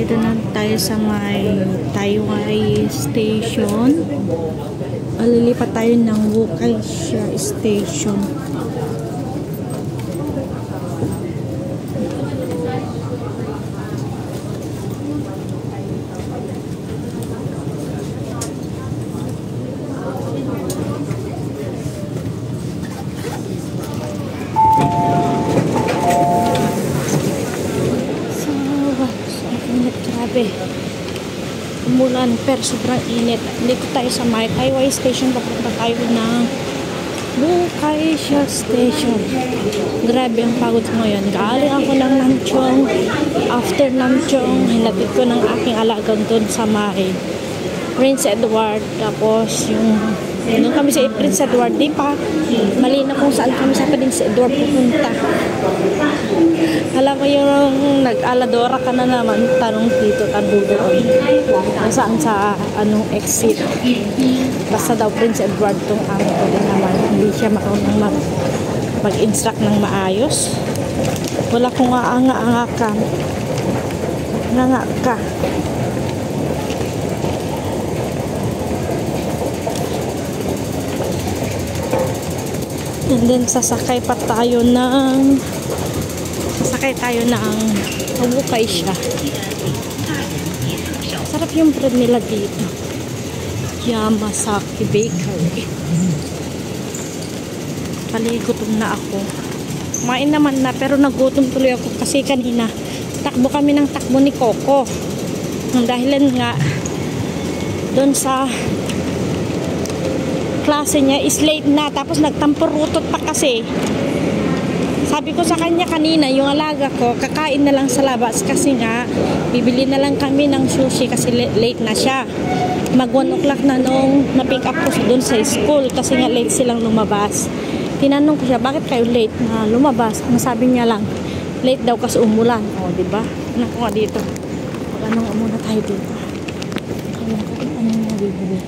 Dito na tayo sa may Taiwan Station. Lilipat tayo ng Wukaixia Station. Umulan pero sobrang init. Dito tayo sa may Taiwan Station. Papunta tayo ng Wukaixia Station. Grabe ang pagod ko ngayon. Galing ako ng Namchong. After Namchong, hinatid ko ng aking alagang doon sa may Prince Edward. Tapos yung doon kami sa Prince Edward. Di pa mali na kung saan kami sa Prince Edward pupunta. Alam ko yung nag-aladora ka na naman, tanong dito, tanong doon. Saan sa anong exit. Basta daw Prince Edward tong amo ko din naman. Hindi siya marunong mag-instruct ng maayos. Wala kong aanga-anga ka. Nga ka. And then sasakay pa tayo ng Wukaixia. Sarap yung bread nila dito. Yamasaki Bakery. Paligutom na ako. Kumain naman na pero nagutom tuloy ako kasi kanina takbo kami ng takbo ni Coco. Ang dahilan nga doon sa klase niya is late na tapos nagtampurutot pa kasi. Sabi ko sa kanya kanina, yung alaga ko, kakain na lang sa labas kasi nga, bibili na lang kami ng sushi kasi late na siya. Mag 1 o'clock na nung na-pick up ko doon sa school kasi nga late silang lumabas. Tinanong ko siya, bakit kayo late na lumabas? Ang sabi niya lang, late daw kasi umulan. O, diba? Ano ko nga dito? Pag-anong muna tayo dito. Kaya ko kung ano nga bibili.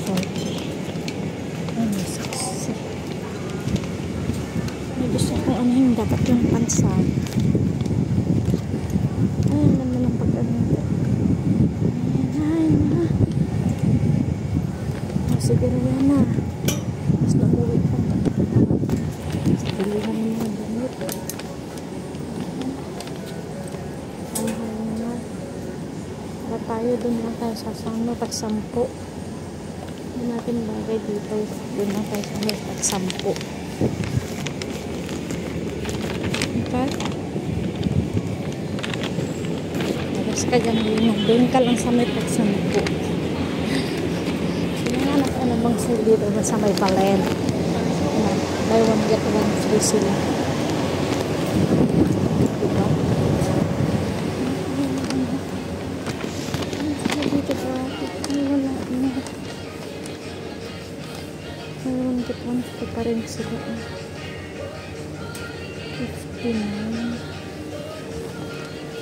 240. Ano, 60. Gusto kong ano yung dapat yung pansan. Ayan naman ang pag-ano. Ayan na. Sige na na. Mas namuwi pa. Mas pilihan mo yung gamit. Ayan na. Para tayo doon lang tayo sa sano pag 10. Hindi natin bagay dito. Doon lang tayo sa may pag 10. Tapos ka dyan doon ka lang sa may pagsampo. Sinanganak ka namang sila dito na sa may Balen. Buy one get one free sila. Diba? Dito ba? Buy one get one free pa rin sila. 15.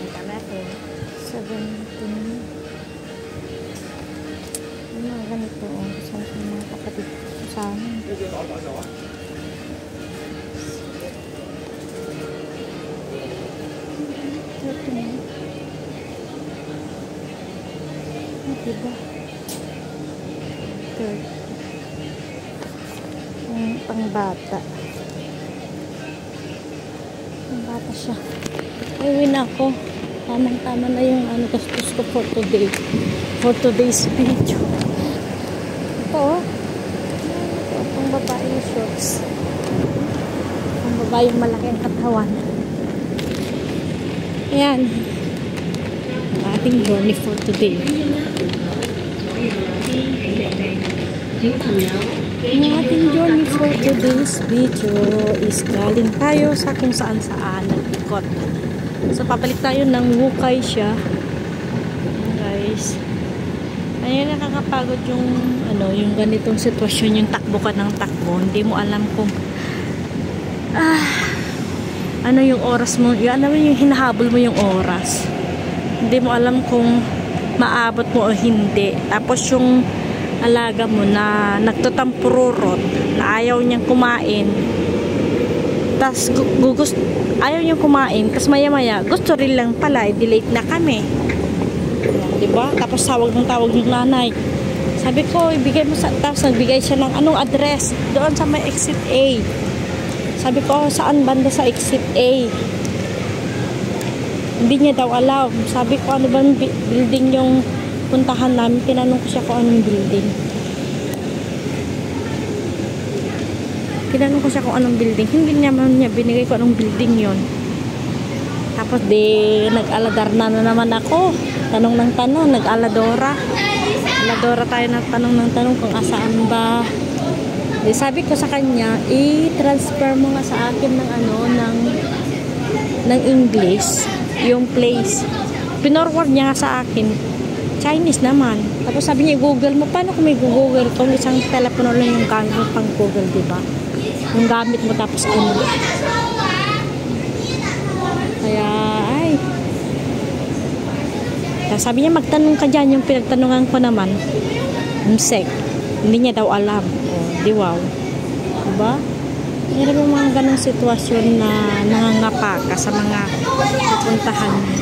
Ito natin. 17. Ano ganito? Saan sa mga kapatid sa amin? 13. Diba? 30. Pangbata. Bata siya. Uwi na ako. Tamang-tama na yung gastos ko for today. For today's video. Ito oh. Ito pang babae yung shorts. Pang babae yung malaki ang katawan. Ayan. Ang ating journey for today. Ang ating journey for today's video is galing tayo sa kung saan nag-ikot. So, papalik tayo ng Wukaixia. Guys. Ayun, nakakapagod yung yung ganitong sitwasyon, yung takbo ka ng takbo. Hindi mo alam kung ano yung oras mo, yung hinahabol mo yung oras. Hindi mo alam kung maabot mo o hindi. Tapos yung alaga mo na nagtutampururot, na ayaw niyang kumain, tas ayaw niyo kumain, tapos maya-maya, gusto rin lang pala, delete na kami. Diba? Tapos tawag ng nanay. Sabi ko, ibigay mo sa, tapos nagbigay siya ng anong address, doon sa may exit A. Sabi ko, saan banda sa exit A? Hindi niya daw alam. Sabi ko, ano bang building yung puntahan namin? Tinanong ko siya kung anong building. Tinanong ko siya kung anong building. Hindi naman niya binigay ko anong building yon. Tapos nag-aladar na naman ako. Tanong ng tanong, nag-aladora. Aladora tayo ng tanong ng tanong kung asaan ba. Sabi ko sa kanya, i-transfer mo nga sa akin ng ng English, yung place. Pinorward niya nga sa akin. Chinese naman. Tapos sabi niya, Google mo. Paano kung may Google? Kung isang telepono lang yung gamit mo pang Google, diba? Yung gamit mo tapos ano. Kaya, ay. Tapos sabi niya, magtanong ka dyan. Yung pinagtanungan ko naman, hindi niya daw alam. Di wow. Diba? Meron mo mga ganong sitwasyon na nangangapa ka sa mga pupuntahan mo.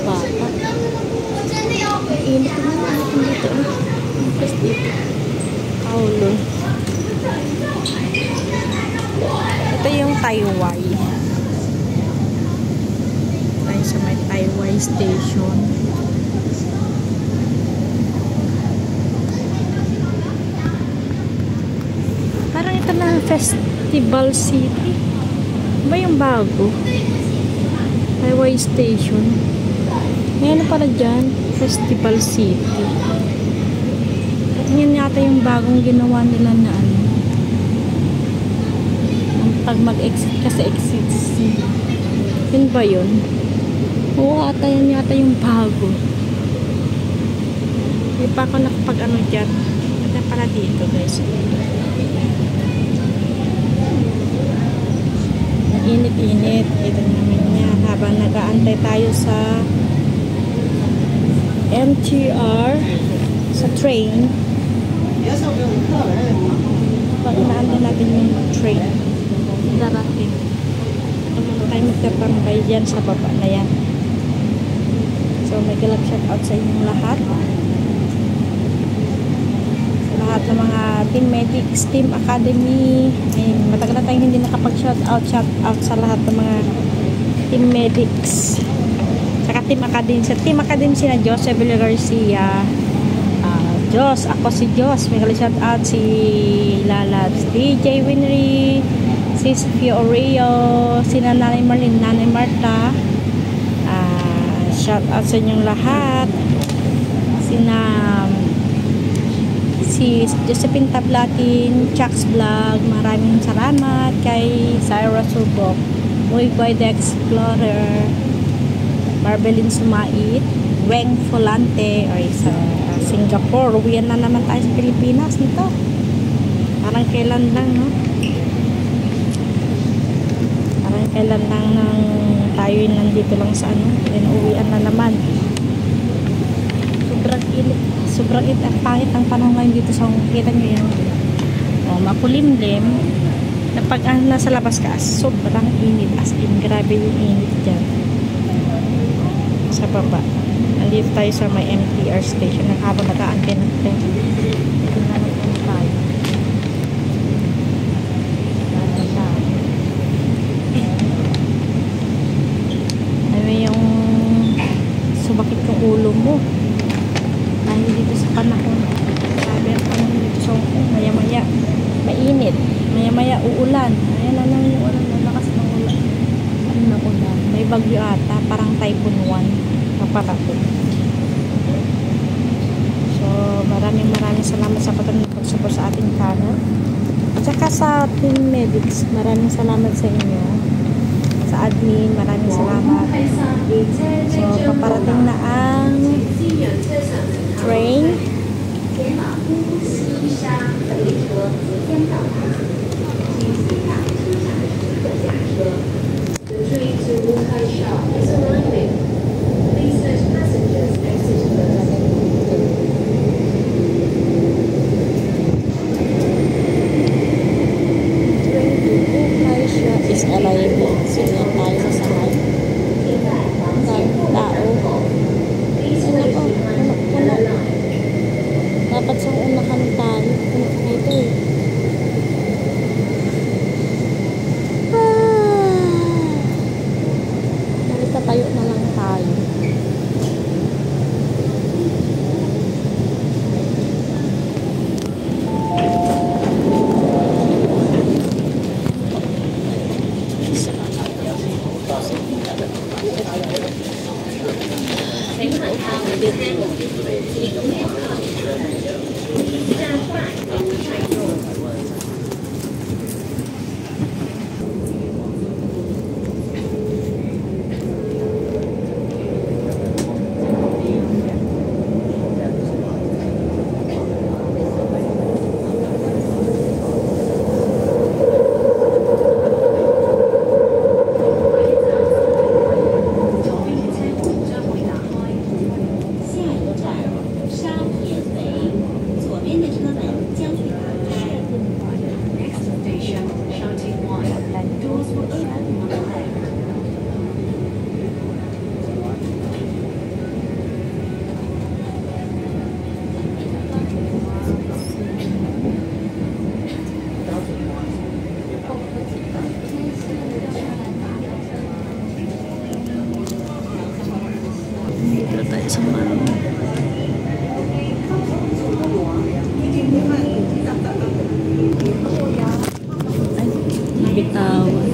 Bata. Init na dito. Tapos dito. Kaulo. Ito yung Taiwai. Tayo sa may Taiwai Station. Parang ito na Festival City. Ba yung bago? Taiwai Station. May ano pala dyan? Festival City. Yan yata yung bagong ginawa nila na ano. Pag mag-exit ka sa exit C. Yun ba yun? Oo, ata yan yata yung bago. Hindi pa ako nakapag ano dyan. Ito pala dito guys. Init-init. Ito naman niya. Habang nag-aantay tayo sa MTR sa train. Pag inaantay natin yung train darating. Tayo magkapambay dyan sa baba na yan. So may galap shout out sa inyong lahat. Lahat ng mga Team Medics, Team Academy. Matagal na tayong hindi nakapag-shout out sa lahat ng mga Team Medics. Saka Team Academy. Sa Team Academy sina Joseph Villa Garcia. Diyos. Ako si Diyos. May shout out si Lalabs. DJ Winry. Si Sophia Oreo. Si Nanay Marlene. Nanay Marta. Shout out sa inyong lahat. Si Josephine Tablatin, Chuck's Vlog, maraming salamat kay Syra Subok, Muy Boy the Explorer, Barbelin Sumait, Weng Folante, or sa Singapore. Uwian na naman tayo sa Pilipinas nito. Parang kailan lang, no? Parang kailan lang nang tayo nandito lang sa ano, then uwian na naman. Sobrang init at pangit ang panahon ngayon dito sa kita nyo yan. Makulimlim na pag nasa labas ka, sobrang init, as in grabe yung init dyan sa baba. Nandito tayo sa may MTR station ng habang nag-aantay natin. Dito na naman tayo. Ano yung subakit yung ulo mo dahil dito sa panahon. Sabi ang panahon dito sa maya-maya mainit, maya-maya uulan. Ayan na naman yung ulan, nalakas ng ulan. Ano na ulan? May bagyo ata, parang Typhoon 1 paparating. So maraming salamat sa pag-support sa ating channel. At saka sa Team Medics, maraming salamat sa inyo. Sa admin, maraming salamat. So paparating na ang train. Is Dito tayo sa mall. Ay, nabitawan.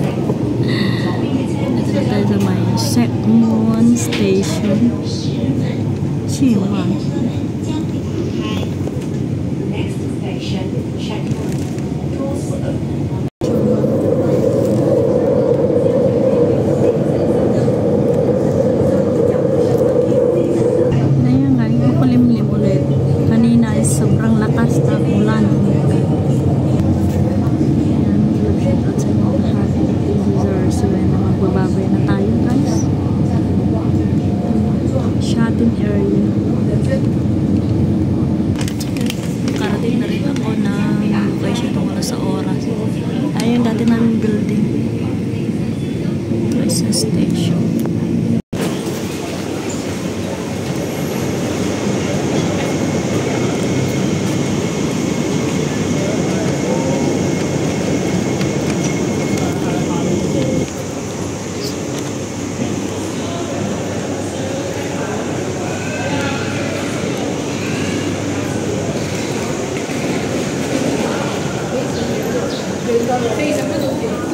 Dito tayo sa may Sekmon Station. Chiwan. Sobrang lakas ng ulan. Ayan, at sa mga lahat. Users, na magbababay na tayo, guys. Shopping area. Karating na rin ako na location tungkol sa oras. Ayun, dati namin building. Ito sa station. Fez a